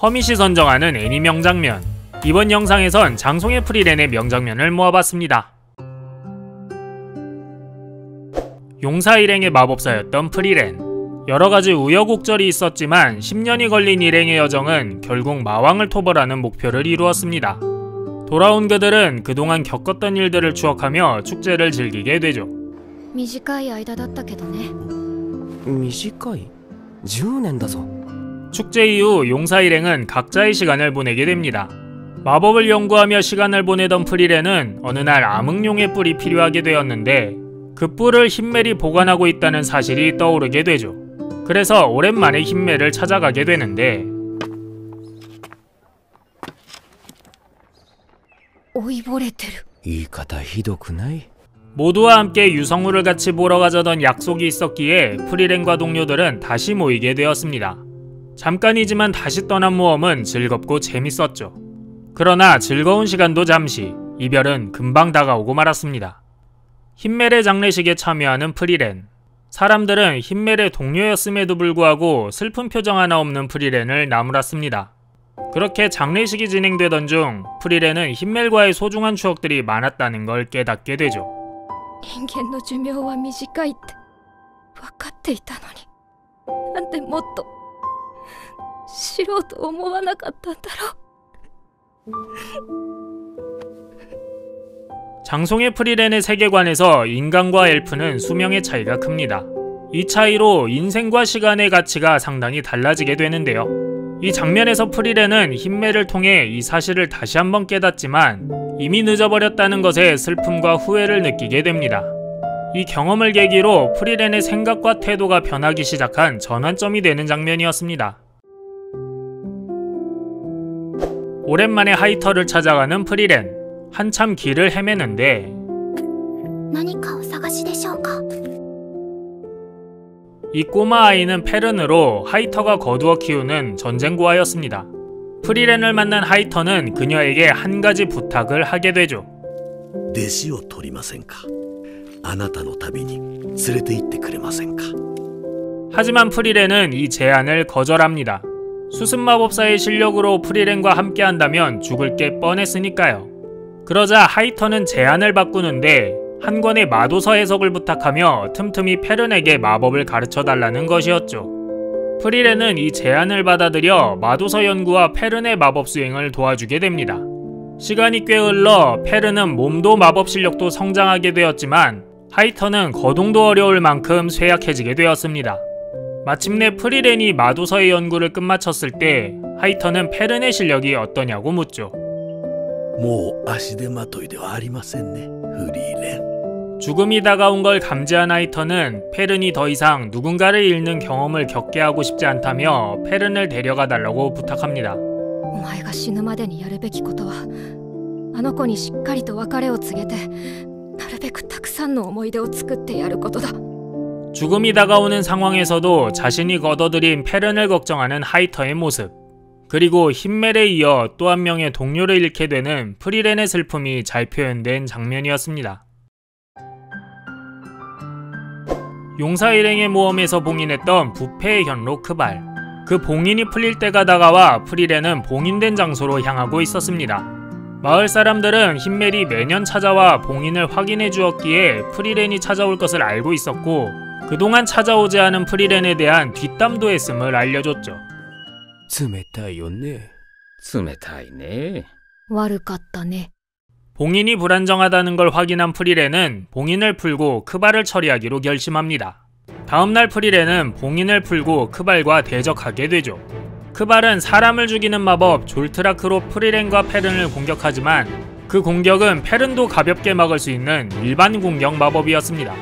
허밋이 선정하는 애니 명장면. 이번 영상에선 장송의 프리렌의 명장면을 모아봤습니다. 용사 일행의 마법사였던 프리렌. 여러가지 우여곡절이 있었지만 10년이 걸린 일행의 여정은 결국 마왕을 토벌하는 목표를 이루었습니다. 돌아온 그들은 그동안 겪었던 일들을 추억하며 축제를 즐기게 되죠. 短い間だったけどね。短い? 10年だぞ. 축제 이후 용사 일행은 각자의 시간을 보내게 됩니다. 마법을 연구하며 시간을 보내던 프리렌은 어느 날 암흑룡의 뿔이 필요하게 되었는데 그 뿔을 흰멜이 보관하고 있다는 사실이 떠오르게 되죠. 그래서 오랜만에 흰멜을 찾아가게 되는데 老いぼれてる。言い方ひどくない? 모두와 함께 유성우를 같이 보러 가자던 약속이 있었기에 프리렌과 동료들은 다시 모이게 되었습니다. 잠깐이지만 다시 떠난 모험은 즐겁고 재밌었죠. 그러나 즐거운 시간도 잠시, 이별은 금방 다가오고 말았습니다. 흰멜의 장례식에 참여하는 프리렌. 사람들은 흰멜의 동료였음에도 불구하고 슬픈 표정 하나 없는 프리렌을 나무랐습니다. 그렇게 장례식이 진행되던 중 프리렌은 흰멜과의 소중한 추억들이 많았다는 걸 깨닫게 되죠. 人間の寿命は短いって分かっていたのに、なんでもっと知ろうと思わなかったんだろう。 장송의 프리렌의 세계관에서 인간과 엘프는 수명의 차이가 큽니다. 이 차이로 인생과 시간의 가치가 상당히 달라지게 되는데요. 이 장면에서 프리렌은 흰멜을 통해 이 사실을 다시 한번 깨닫지만 이미 늦어버렸다는 것에 슬픔과 후회를 느끼게 됩니다. 이 경험을 계기로 프리렌의 생각과 태도가 변하기 시작한 전환점이 되는 장면이었습니다. 오랜만에 하이터를 찾아가는 프리렌. 한참 길을 헤매는데 何かお探しでしょうか? 이 꼬마 아이는 페른으로 하이터가 거두어 키우는 전쟁고아였습니다. 프리렌을 만난 하이터는 그녀에게 한 가지 부탁을 하게 되죠. 弟子を取りませんか? あなたの旅に連れて行ってくれませんか? 하지만 프리렌은 이 제안을 거절합니다. 수습마법사의 실력으로 프리렌과 함께한다면 죽을 게 뻔했으니까요. 그러자 하이터는 제안을 바꾸는데 한 권의 마도서 해석을 부탁하며 틈틈이 페른에게 마법을 가르쳐달라는 것이었죠. 프리렌은 이 제안을 받아들여 마도서 연구와 페른의 마법 수행을 도와주게 됩니다. 시간이 꽤 흘러 페른은 몸도 마법 실력도 성장하게 되었지만 하이터는 거동도 어려울 만큼 쇠약해지게 되었습니다. 마침내 프리렌이 마도서의 연구를 끝마쳤을 때 하이터는 페른의 실력이 어떠냐고 묻죠. もう足手まといではありませんね、フリーレン. 죽음이 다가온 걸 감지한 하이터는 페른이 더 이상 누군가를 잃는 경험을 겪게 하고 싶지 않다며 페른을 데려가 달라고 부탁합니다. お前が死ぬまでにやるべきことは、あの子にしっかりと別れを告げて、なるべくたくさんの思い出を作ってやることだ. 죽음이 다가오는 상황에서도 자신이 거둬들인 페른을 걱정하는 하이터의 모습. 그리고 흰멜에 이어 또 한 명의 동료를 잃게 되는 프리렌의 슬픔이 잘 표현된 장면이었습니다. 용사 일행의 모험에서 봉인했던 부패의 현로 크발. 그 봉인이 풀릴 때가 다가와 프리렌은 봉인된 장소로 향하고 있었습니다. 마을 사람들은 흰멜이 매년 찾아와 봉인을 확인해 주었기에 프리렌이 찾아올 것을 알고 있었고 그동안 찾아오지 않은 프리렌에 대한 뒷담도 했음을 알려줬죠. 冷たいよね. 冷たいね. 悪かったね. 봉인이 불안정하다는 걸 확인한 프리렌은 봉인을 풀고 크발을 처리하기로 결심합니다. 다음날 프리렌은 봉인을 풀고 크발과 대적하게 되죠. 크발은 사람을 죽이는 마법 졸트라크로 프리렌과 페른을 공격하지만 그 공격은 페른도 가볍게 막을 수 있는 일반 공격 마법이었습니다.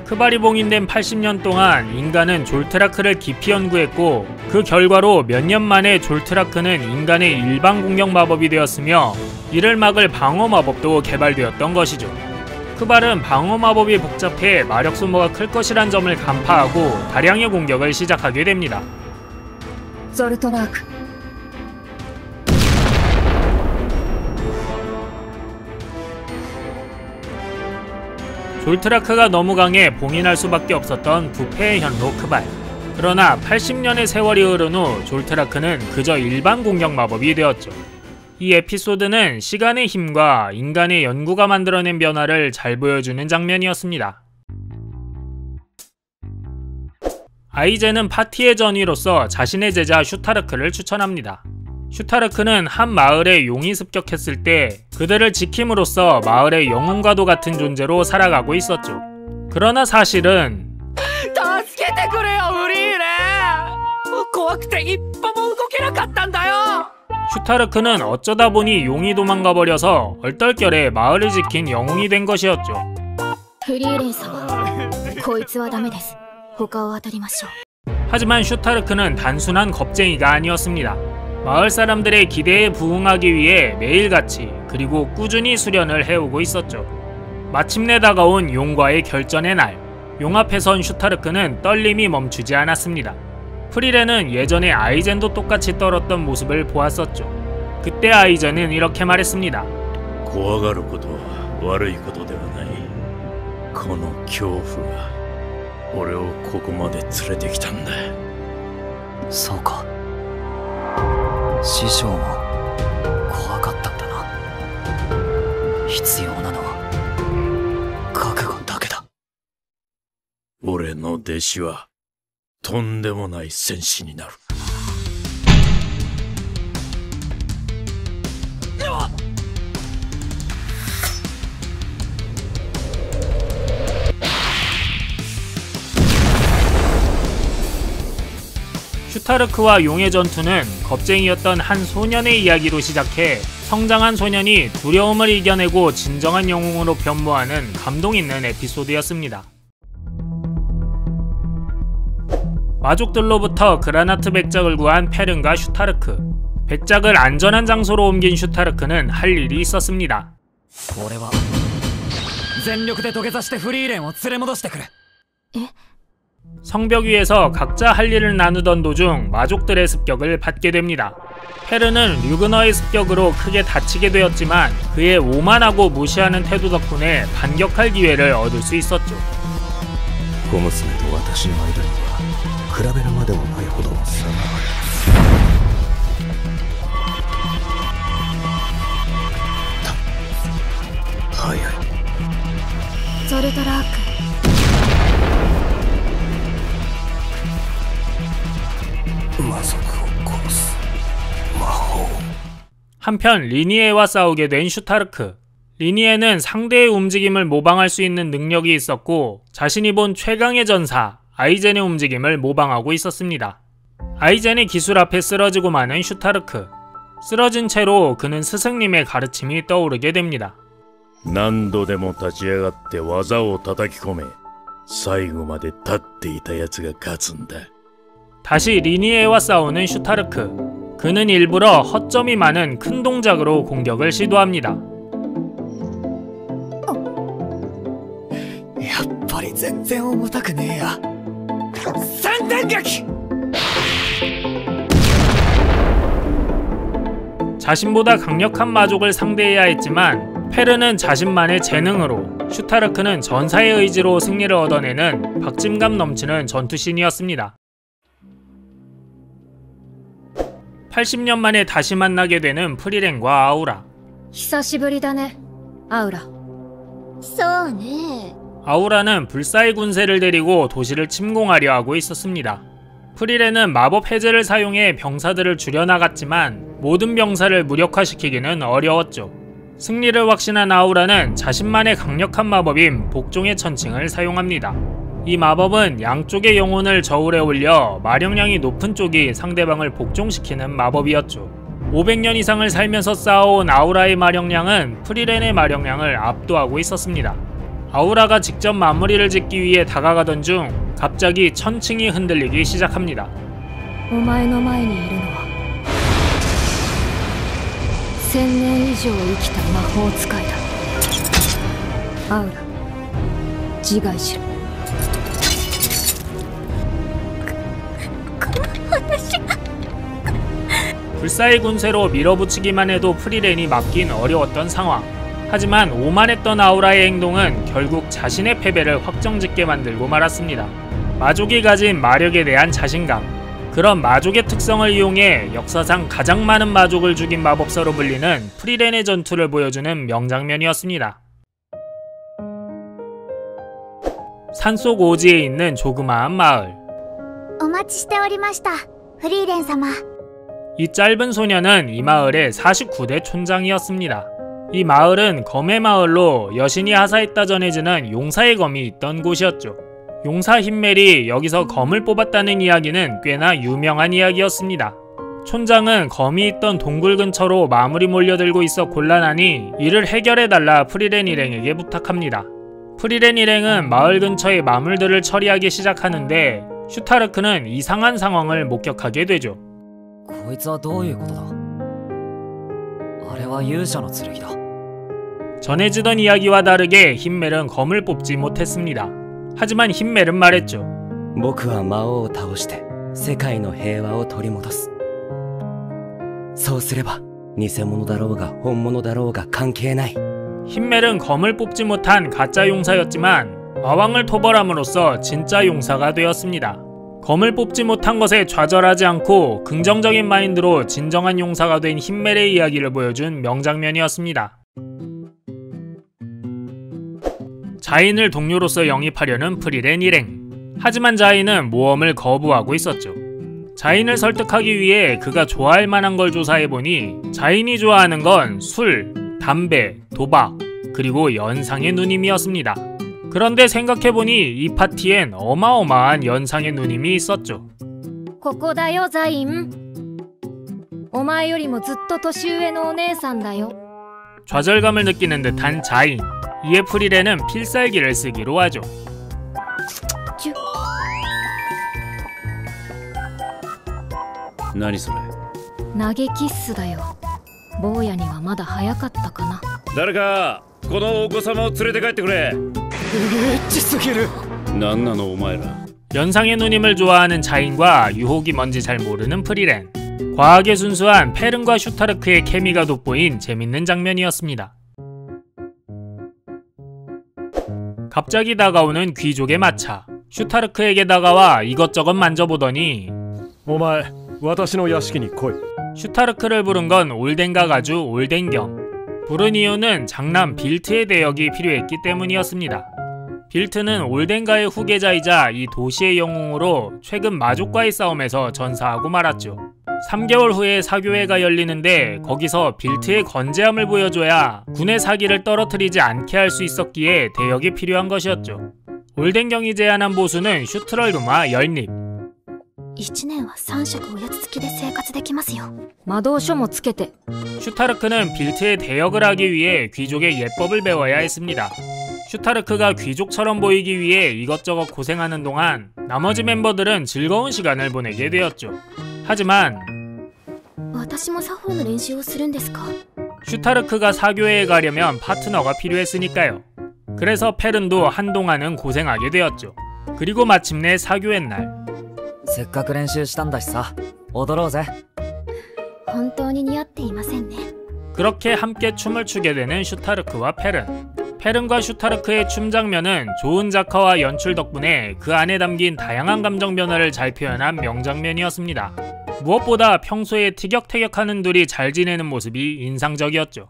크발이 봉인된 80년 동안 인간은 졸트라크를 깊이 연구했고 그 결과로 몇 년 만에 졸트라크는 인간의 일반 공격 마법이 되었으며 이를 막을 방어 마법도 개발되었던 것이죠. 크발은 방어 마법이 복잡해 마력 소모가 클 것이란 점을 간파하고 다량의 공격을 시작하게 됩니다. ゾルトラーク. 졸트라크가 너무 강해 봉인할 수밖에 없었던 부패의 현로 크발. 그러나 80년의 세월이 흐른 후 졸트라크는 그저 일반 공격 마법이 되었죠. 이 에피소드는 시간의 힘과 인간의 연구가 만들어낸 변화를 잘 보여주는 장면이었습니다. 아이젠은 파티의 전위로서 자신의 제자 슈타르크를 추천합니다. 슈타르크는 한 마을에 용이 습격했을 때 그들을 지킴으로써 마을의 영웅과도 같은 존재로 살아가고 있었죠. 그러나 사실은 슈타르크는 어쩌다 보니 용이 도망가버려서 얼떨결에 마을을 지킨 영웅이 된 것이었죠. フリーレン様、こいつはダメです。他を当たりましょう。 하지만 슈타르크는 단순한 겁쟁이가 아니었습니다. 마을 사람들의 기대에 부응하기 위해 매일같이 그리고 꾸준히 수련을 해오고 있었죠. 마침내 다가온 용과의 결전의 날, 용 앞에 선 슈타르크는 떨림이 멈추지 않았습니다. 프리렌은 예전에 아이젠도 똑같이 떨었던 모습을 보았었죠. 그때 아이젠은 이렇게 말했습니다. 怖がることは悪いことではない。この恐怖が俺をここまで連れてきたんだ。そうか。師匠も怖かったんだな。必要なのは覚悟だけだ。俺の弟子はとんでもない戦士になる。 슈타르크와 용의 전투는 겁쟁이였던 한 소년의 이야기로 시작해 성장한 소년이 두려움을 이겨내고 진정한 영웅으로 변모하는 감동 있는 에피소드였습니다. 마족들로부터 그라나트 백작을 구한 페른과 슈타르크. 백작을 안전한 장소로 옮긴 슈타르크는 할 일이 있었습니다. 俺は全力で土下座してフリーレンを連れ戻してくる。 성벽 위에서 각자 할 일을 나누던 도중 마족들의 습격을 받게 됩니다. 페르는 류그너의 습격으로 크게 다치게 되었지만 그의 오만하고 무시하는 태도 덕분에 반격할 기회를 얻을 수 있었죠. 小娘と私の間には比べるまでもないほどの差がある。早い。ゾルトラーク。 한편 리니에와 싸우게 된 슈타르크. 리니에는 상대의 움직임을 모방할 수 있는 능력이 있었고 자신이 본 최강의 전사 아이젠의 움직임을 모방하고 있었습니다. 아이젠의 기술 앞에 쓰러지고 마는 슈타르크. 쓰러진 채로 그는 스승님의 가르침이 떠오르게 됩니다. 何度でも立ち上がって技を叩き込め。最後まで立っていたやつが勝つんだ。 다시 리니에와 싸우는 슈타르크. 그는 일부러 허점이 많은 큰 동작으로 공격을 시도합니다. やっぱり全然重たくねえや。三段撃! 자신보다 강력한 마족을 상대해야 했지만 페르는 자신만의 재능으로, 슈타르크는 전사의 의지로 승리를 얻어내는 박진감 넘치는 전투씬이었습니다. 80년 만에 다시 만나게 되는 프리렌과 아우라. 久しぶりだね、アウラ。そうね。 아우라는 불사의 군세를 데리고 도시를 침공하려 하고 있었습니다. 프리렌은 마법 해제를 사용해 병사들을 줄여나갔지만 모든 병사를 무력화시키기는 어려웠죠. 승리를 확신한 아우라는 자신만의 강력한 마법인 복종의 천칭을 사용합니다. 이 마법은 양쪽의 영혼을 저울에 올려 마력량이 높은 쪽이 상대방을 복종시키는 마법이었죠. 500년 이상을 살면서 쌓아온 아우라의 마력량은 프리렌의 마력량을 압도하고 있었습니다. 아우라가 직접 마무리를 짓기 위해 다가가던 중 갑자기 천칭이 흔들리기 시작합니다. お前の前にいるのは1000年以上生きた魔法使いだ。アウラ、自害しろ。 불사의 군세로 밀어붙이기만 해도 프리렌이 막긴 어려웠던 상황. 하지만 오만했던 아우라의 행동은 결국 자신의 패배를 확정짓게 만들고 말았습니다. 마족이 가진 마력에 대한 자신감, 그런 마족의 특성을 이용해 역사상 가장 많은 마족을 죽인 마법사로 불리는 프리렌의 전투를 보여주는 명장면이었습니다. 산속 오지에 있는 조그마한 마을. お待ちしておりました、フリーレン様。 이 짧은 소녀는 이 마을의 49대 촌장이었습니다. 이 마을은 검의 마을로 여신이 하사했다 전해지는 용사의 검이 있던 곳이었죠. 용사 힌멜이 여기서 검을 뽑았다는 이야기는 꽤나 유명한 이야기였습니다. 촌장은 검이 있던 동굴 근처로 마물이 몰려들고 있어 곤란하니 이를 해결해달라 프리렌 일행에게 부탁합니다. 프리렌 일행은 마을 근처의 마물들을 처리하기 시작하는데 슈타르크는 이상한 상황을 목격하게 되죠. こいつはどういうことだ。あれは勇者の剣だ。 전해지던 이야기와 다르게 힌멜은 검을 뽑지 못했습니다. 하지만 힌멜은 말했죠. 僕は魔王を倒して世界の平和を取り戻す。そうすれば偽物だろうが本物だろうが関係ない。 힌멜은 검을 뽑지 못한 가짜 용사였지만 마왕을 토벌함으로써 진짜 용사가 되었습니다. 검을 뽑지 못한 것에 좌절하지 않고 긍정적인 마인드로 진정한 용사가 된 힌멜의 이야기를 보여준 명장면이었습니다. 자인을 동료로서 영입하려는 프리렌 일행. 하지만 자인은 모험을 거부하고 있었죠. 자인을 설득하기 위해 그가 좋아할 만한 걸 조사해보니 자인이 좋아하는 건 술, 담배, 도박, 그리고 연상의 누님이었습니다. 그런데 생각해보니 이 파티엔 어마어마한 연상의 누님이 있었죠. ここだよザイン。お前よりもずっと年上のお姉さんだよ。 좌절감을 느끼는 듯한 자인. 이에 프리렌은 필살기를 쓰기로 하죠. 何それ。投げキッスだよ。坊やにはまだ早かったかな。誰かこのお子様を連れて帰ってくれ。エッチすぎる。何なのお前ら。 연상의 누님을 좋아하는 자인과 유혹이 뭔지 잘 모르는 프리렌. 과하게 순수한 페른과 슈타르크의 케미가 돋보인 재밌는 장면이었습니다. 갑자기 다가오는 귀족의 마차. 슈타르크에게 다가와 이것저것 만져보더니 お前、私の屋敷に来い。 슈타르크를 부른 건 올덴가 가주 올덴경. 부른 이유는 장남 빌트의 대역이 필요했기 때문이었습니다. 빌트는 올덴가의 후계자이자 이 도시의 영웅으로 최근 마족과의 싸움에서 전사하고 말았죠. 3개월 후에 사교회가 열리는데 거기서 빌트의 건재함을 보여줘야 군의 사기를 떨어뜨리지 않게 할 수 있었기에 대역이 필요한 것이었죠. 올덴경이 제안한 보수는 슈트럴드마 10립. 1年は3食おやつ付きで生活できますよ。魔導書もつけて。 슈타르크는 빌트의 대역을 하기 위해 귀족의 예법을 배워야 했습니다. 슈타르크가 귀족처럼 보이기 위해 이것저것 고생하는 동안 나머지 멤버들은 즐거운 시간을 보내게 되었죠. 하지만 私も作法の練習をするんですか？ 슈타르크가 사교회에 가려면 파트너가 필요했으니까요. 그래서 페른도 한동안은 고생하게 되었죠. 그리고 마침내 사교회 날. せっかく練習したんだしさ、踊ろうぜ。本当に似合っていませんね。 그렇게 함께 춤을 추게 되는 슈타르크와 페른. 페른과 슈타르크의 춤 장면은 좋은 작화와 연출 덕분에 그 안에 담긴 다양한 감정 변화를 잘 표현한 명장면이었습니다. 무엇보다 평소에 티격태격하는 둘이 잘 지내는 모습이 인상적이었죠.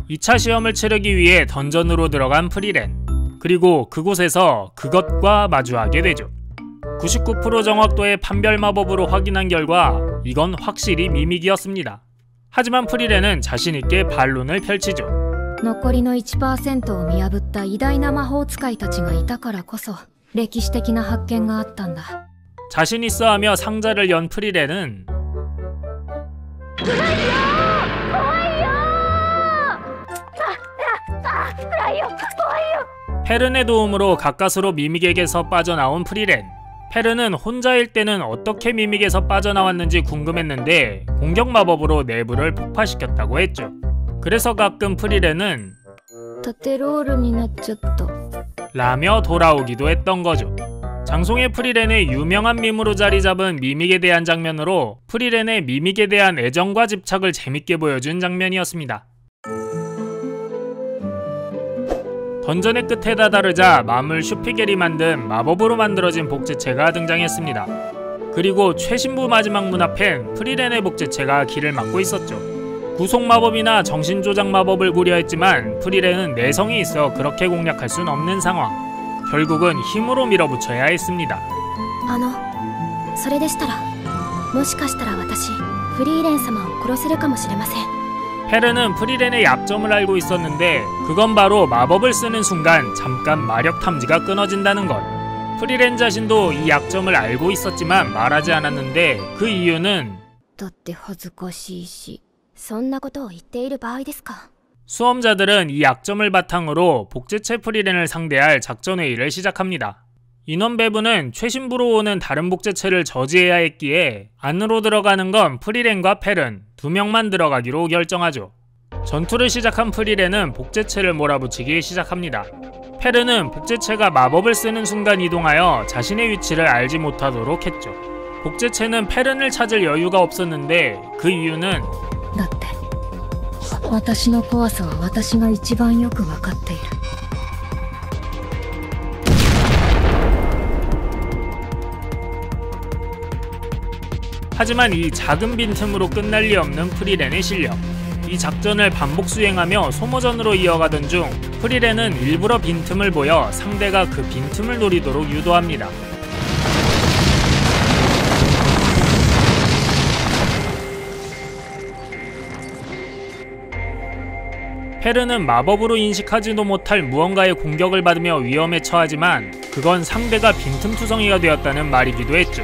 2차 시험을 치르기 위해 던전으로 들어간 프리렌. 그리고 그곳에서 그것과 마주하게 되죠. 99% 정확도의 판별 마법으로 확인한 결과 이건 확실히 미믹이었습니다. 하지만 프리렌은 자신있게 반론을 펼치죠. 残りの 1% を見破った偉大な魔法使いたちがいたからこそ歴史的な発見があったんだ。 자신있어하며 상자를 연 프리렌은 페른의 도움으로 가까스로 미믹에게서 빠져나온 프리렌. 페른은 혼자일 때는 어떻게 미믹에서 빠져나왔는지 궁금했는데 공격 마법으로 내부를 폭파시켰다고 했죠. 그래서 가끔 프리렌은 縦ロールになっちゃった。 라며 돌아오기도 했던 거죠. 장송의 프리렌의 유명한 밈으로 자리 잡은 미믹에 대한 장면으로 프리렌의 미믹에 대한 애정과 집착을 재밌게 보여준 장면이었습니다. 던전의 끝에 다다르자 마물 슈피겔이 만든 마법으로 만들어진 복제체가 등장했습니다. 그리고 최신부 마지막 문 앞엔 프리렌의 복제체가 길을 막고 있었죠. 구속 마법이나 정신조작 마법을 고려했지만 프리렌은 내성이 있어 그렇게 공략할 순 없는 상황. 결국은 힘으로 밀어붙여야 했습니다. それでしたらもしかしたら私フリーレン様を殺せるかもしれません。 페르는 프리렌의 약점을 알고 있었는데 그건 바로 마법을 쓰는 순간 잠깐 마력 탐지가 끊어진다는 것. 프리렌 자신도 이 약점을 알고 있었지만 말하지 않았는데 그 이유는 だって恥ずかしいし、そんなことを言っている場合ですか。 수험자들은 이 약점을 바탕으로 복제체 프리렌을 상대할 작전회의를 시작합니다. 인원 배분은 최신부로 오는 다른 복제체를 저지해야 했기에 안으로 들어가는 건 프리렌과 페른 2명만 들어가기로 결정하죠. 전투를 시작한 프리렌은 복제체를 몰아붙이기 시작합니다. 페른은 복제체가 마법을 쓰는 순간 이동하여 자신의 위치를 알지 못하도록 했죠. 복제체는 페른을 찾을 여유가 없었는데 그 이유는 だって私の怖さは私が一番よくわかっている。 하지만 이 작은 빈틈으로 끝날 리 없는 프리렌의 실력. 이 작전을 반복 수행하며 소모전으로 이어가던 중 프리렌은 일부러 빈틈을 보여 상대가 그 빈틈을 노리도록 유도합니다. 페르는 마법으로 인식하지도 못할 무언가의 공격을 받으며 위험에 처하지만 그건 상대가 빈틈투성이가 되었다는 말이기도 했죠.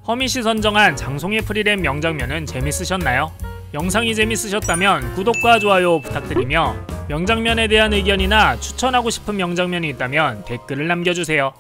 허밋이 선정한 장송의 프리렌 명장면은 재밌으셨나요? 영상이 재밌으셨다면 구독과 좋아요 부탁드리며 명장면에 대한 의견이나 추천하고 싶은 명장면이 있다면 댓글을 남겨주세요.